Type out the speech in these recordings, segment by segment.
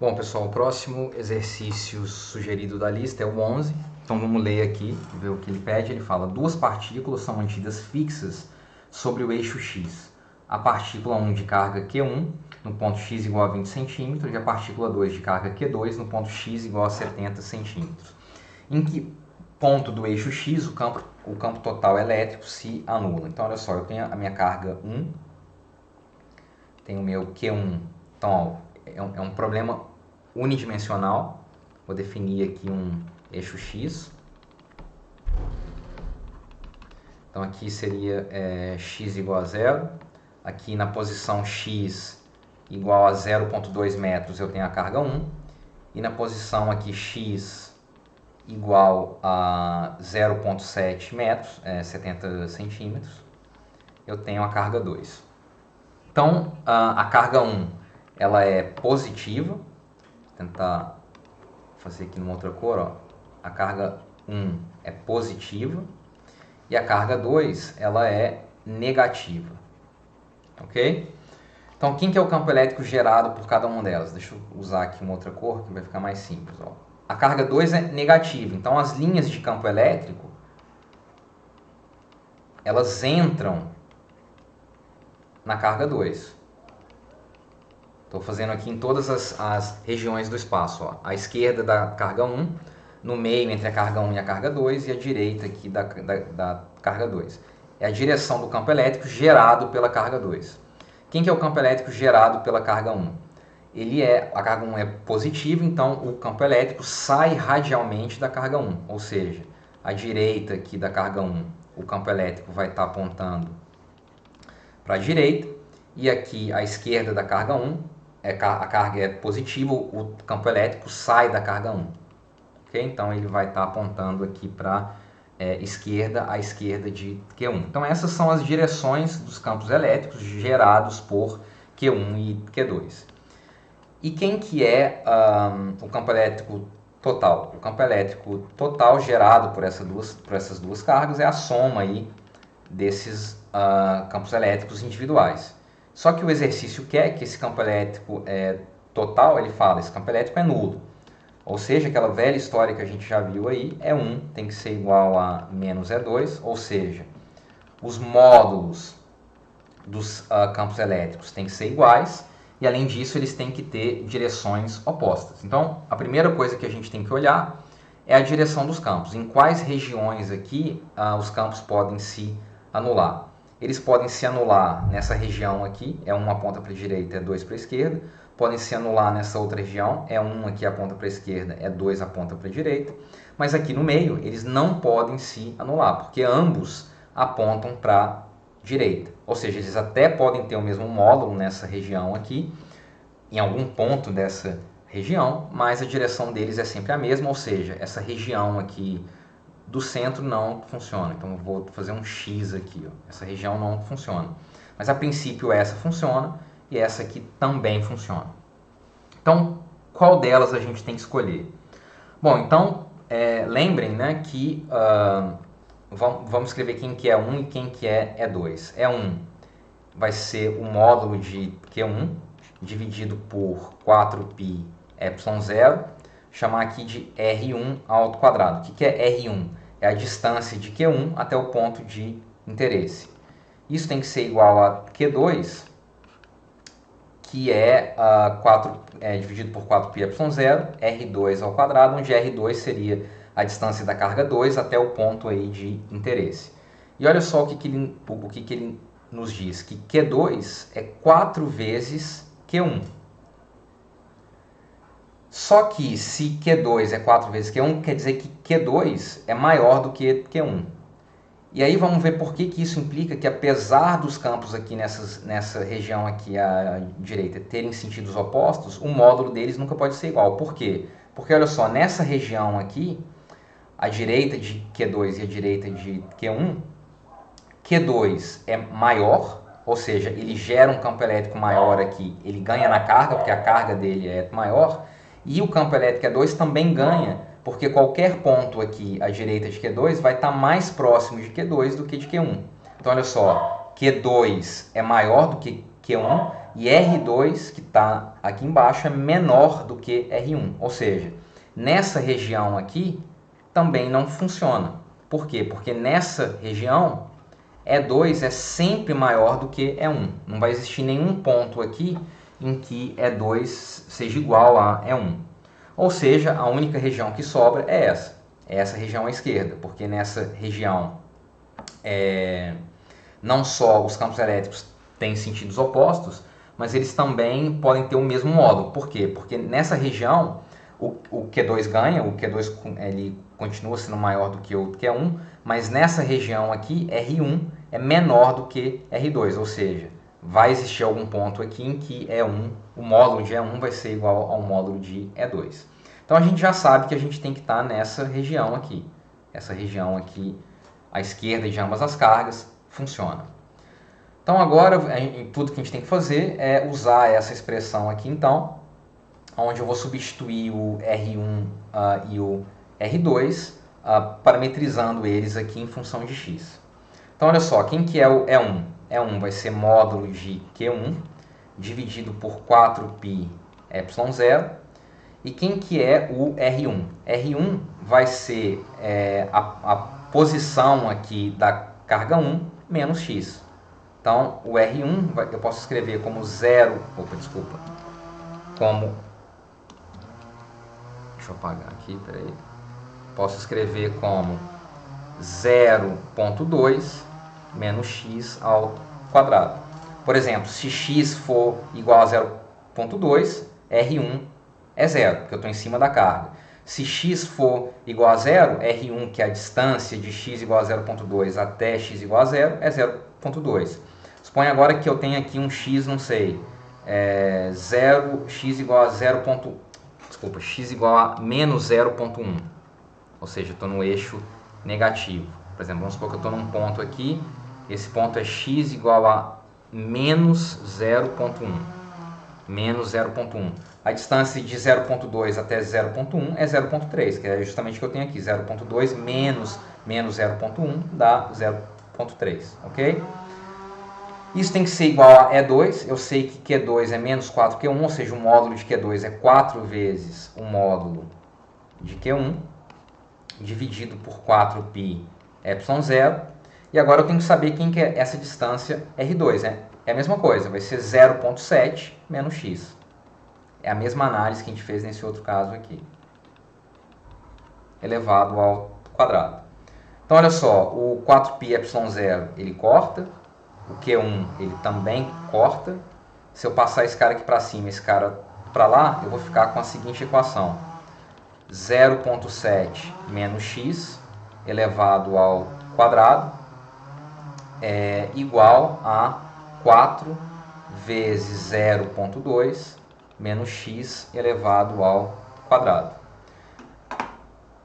Bom, pessoal, o próximo exercício sugerido da lista é o 11. Então vamos ler aqui, ver o que ele pede. Ele fala: duas partículas são mantidas fixas sobre o eixo x. A partícula 1 de carga Q1 no ponto x igual a 20 cm e a partícula 2 de carga Q2 no ponto x igual a 70 cm. Em que ponto do eixo x o campo total elétrico se anula? Então, olha só, eu tenho a minha carga 1, tenho o meu Q1. Então, ó, é um problema unidimensional. Vou definir aqui um eixo x. Então aqui seria x igual a 0. Aqui na posição x igual a 0,2 metros eu tenho a carga 1. E na posição aqui x igual a 0,7 metros, 70 centímetros, eu tenho a carga 2. Então a carga 1 ela é positiva. Vou tentar fazer aqui numa outra cor, ó. A carga 1 é positiva e a carga 2 ela é negativa, ok? Então, quem que é o campo elétrico gerado por cada uma delas? Deixa eu usar aqui uma outra cor que vai ficar mais simples, ó. A carga 2 é negativa, então as linhas de campo elétrico elas entram na carga 2. Estou fazendo aqui em todas as regiões do espaço, ó. À esquerda da carga 1, no meio entre a carga 1 e a carga 2 e à direita aqui da carga 2. É a direção do campo elétrico gerado pela carga 2. Quem que é o campo elétrico gerado pela carga 1? A carga 1 é positiva, então o campo elétrico sai radialmente da carga 1. Ou seja, à direita aqui da carga 1, o campo elétrico vai estar apontando para a direita. E aqui à esquerda da carga 1, a carga é positiva, o campo elétrico sai da carga 1. Okay? Então ele vai estar apontando aqui para esquerda, à esquerda de Q1. Então essas são as direções dos campos elétricos gerados por Q1 e Q2. E quem que é o campo elétrico total? O campo elétrico total gerado por essas duas cargas é a soma aí desses campos elétricos individuais. Só que o exercício quer que esse campo elétrico total, ele fala, esse campo elétrico é nulo. Ou seja, aquela velha história que a gente já viu aí, E1 tem que ser igual a menos E2, ou seja, os módulos dos campos elétricos têm que ser iguais, e além disso eles têm que ter direções opostas. Então, a primeira coisa que a gente tem que olhar é a direção dos campos. Em quais regiões aqui os campos podem se anular? Eles podem se anular nessa região aqui, E1 aponta para a direita, E2 para a esquerda. Podem se anular nessa outra região, E1 aqui aponta para a esquerda, E2 aponta para a direita. Mas aqui no meio, eles não podem se anular, porque ambos apontam para a direita. Ou seja, eles até podem ter o mesmo módulo nessa região aqui, em algum ponto dessa região, mas a direção deles é sempre a mesma, ou seja, essa região aqui do centro não funciona. Então eu vou fazer um X aqui, ó. Essa região não funciona. Mas a princípio essa funciona e essa aqui também funciona. Então, qual delas a gente tem que escolher? Bom, então lembrem, né, que vamos escrever quem que é 1 e quem que é E2. E1 vai ser o módulo de Q1 dividido por 4π ε0, chamar aqui de R1 ao quadrado. O que é R1? É a distância de Q1 até o ponto de interesse. Isso tem que ser igual a Q2, que é dividido por 4π ε0, R2 ao quadrado, onde R2 seria a distância da carga 2 até o ponto aí de interesse. E olha só o que ele nos diz, que Q2 é 4 vezes Q1. Só que se Q2 é 4 vezes Q1, quer dizer que Q2 é maior do que Q1. E aí vamos ver por que isso implica que, apesar dos campos aqui nessa região aqui à direita terem sentidos opostos, o módulo deles nunca pode ser igual. Por quê? Porque olha só, nessa região aqui, à direita de Q2 e à direita de Q1, Q2 é maior, ou seja, ele gera um campo elétrico maior aqui, ele ganha na carga, porque a carga dele é maior, e o campo elétrico E2 também ganha, porque qualquer ponto aqui à direita de Q2 vai estar mais próximo de Q2 do que de Q1. Então, olha só, Q2 é maior do que Q1, E R2, que está aqui embaixo, é menor do que R1. Ou seja, nessa região aqui também não funciona. Por quê? Porque nessa região, E2 é sempre maior do que E1. Não vai existir nenhum ponto aqui em que E2 seja igual a E1. Ou seja, a única região que sobra é essa região à esquerda, porque nessa região não só os campos elétricos têm sentidos opostos, mas eles também podem ter o mesmo módulo. Por quê? Porque nessa região o Q2 ganha, o Q2 ele continua sendo maior do que o Q1, mas nessa região aqui, R1 é menor do que R2, ou seja, vai existir algum ponto aqui em que E1, o módulo de E1 vai ser igual ao módulo de E2. Então a gente já sabe que a gente tem que estar nessa região aqui. Essa região aqui à esquerda de ambas as cargas funciona. Então agora tudo que a gente tem que fazer é usar essa expressão aqui então, onde eu vou substituir o R1 e o R2, parametrizando eles aqui em função de x. Então olha só, quem que é o E1? E1 vai ser módulo de Q1 dividido por 4π ε0. E quem que é o R1? R1 vai ser a posição aqui da carga 1 menos x. Então, o R1 eu posso escrever como 0... Opa, desculpa. Como... Deixa eu apagar aqui, peraí. Posso escrever como 0,2 menos x ao quadrado. Por exemplo, se x for igual a 0,2, R1 é 0, porque eu estou em cima da carga. Se x for igual a 0, R1, que é a distância de x igual a 0,2 até x igual a 0, é 0,2. Suponha agora que eu tenho aqui um x, não sei, x igual a 0. Desculpa, x igual a menos 0,1. Ou seja, eu estou no eixo negativo. Por exemplo, vamos supor que eu estou num ponto aqui, esse ponto é x igual a menos 0,1. Menos 0,1. A distância de 0,2 até 0,1 é 0,3, que é justamente o que eu tenho aqui. 0,2 menos 0,1 dá 0,3, ok? Isso tem que ser igual a E2. Eu sei que Q2 é menos 4Q1, ou seja, o módulo de Q2 é 4 vezes o módulo de Q1, dividido por 4π ε0. E agora eu tenho que saber quem que é essa distância R2, né? É a mesma coisa, vai ser 0,7 menos x. É a mesma análise que a gente fez nesse outro caso aqui. Elevado ao quadrado. Então, olha só, o 4π ε0 ele corta, o Q1 ele também corta. Se eu passar esse cara aqui para cima e esse cara para lá, eu vou ficar com a seguinte equação. 0,7 menos x elevado ao quadrado é igual a 4 vezes 0,2 menos x elevado ao quadrado.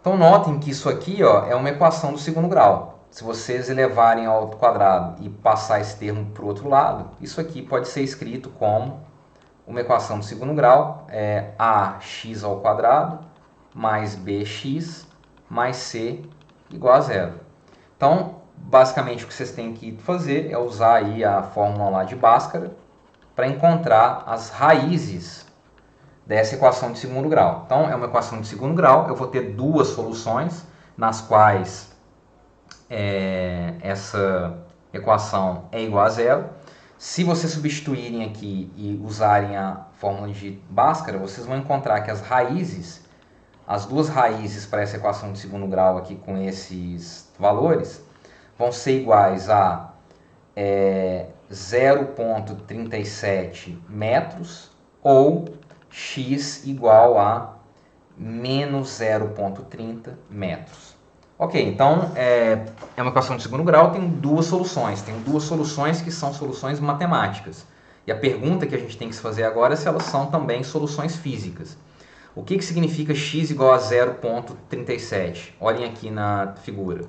Então notem que isso aqui é uma equação do segundo grau. Se vocês elevarem ao quadrado e passar esse termo para o outro lado, isso aqui pode ser escrito como uma equação do segundo grau, ax ao quadrado mais bx mais c igual a zero. Então, basicamente o que vocês têm que fazer é usar aí a fórmula lá de Bhaskara para encontrar as raízes dessa equação de segundo grau. Então, é uma equação de segundo grau, eu vou ter duas soluções nas quais essa equação é igual a zero. Se vocês substituírem aqui e usarem a fórmula de Bhaskara, vocês vão encontrar que as duas raízes para essa equação de segundo grau aqui com esses valores vão ser iguais a 0,37 metros ou x igual a menos 0,30 metros. Ok, então é uma equação de segundo grau, tem duas soluções. Tem duas soluções que são soluções matemáticas. E a pergunta que a gente tem que se fazer agora é se elas são também soluções físicas. O que significa x igual a 0,37? Olhem aqui na figura.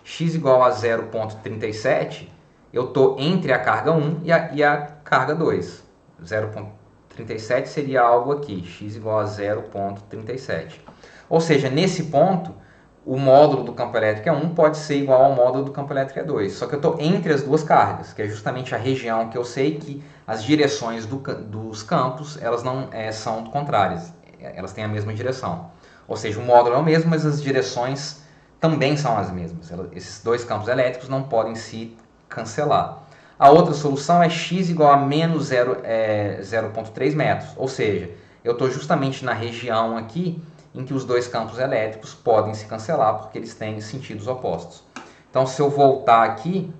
X igual a 0,37, eu estou entre a carga 1 e a carga 2. 0,37 seria algo aqui, x igual a 0,37. Ou seja, nesse ponto, o módulo do campo elétrico E1 pode ser igual ao módulo do campo elétrico E2. Só que eu estou entre as duas cargas, que é justamente a região que eu sei que as direções dos campos, elas não são contrárias, elas têm a mesma direção. Ou seja, o módulo é o mesmo, mas as direções também são as mesmas. Esses dois campos elétricos não podem se cancelar. A outra solução é x igual a menos 0,3 metros, ou seja, eu estou justamente na região aqui em que os dois campos elétricos podem se cancelar porque eles têm sentidos opostos. Então, se eu voltar aqui,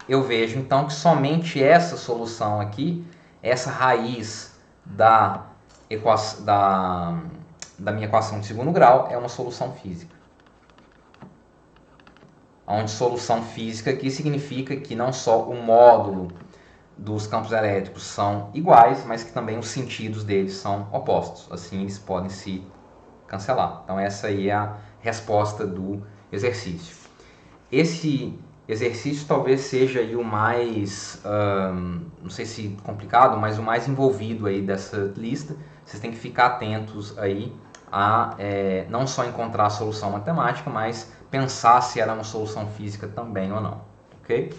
eu vejo então que somente essa solução aqui, essa raiz da minha equação de segundo grau é uma solução física. Onde solução física aqui significa que não só o módulo dos campos elétricos são iguais, mas que também os sentidos deles são opostos. Assim, eles podem se cancelar. Então, essa aí é a resposta do exercício. Esse exercício talvez seja aí o mais, não sei se complicado, mas o mais envolvido aí dessa lista. Vocês têm que ficar atentos aí a não só encontrar a solução matemática, mas pensar se ela é uma solução física também ou não, ok?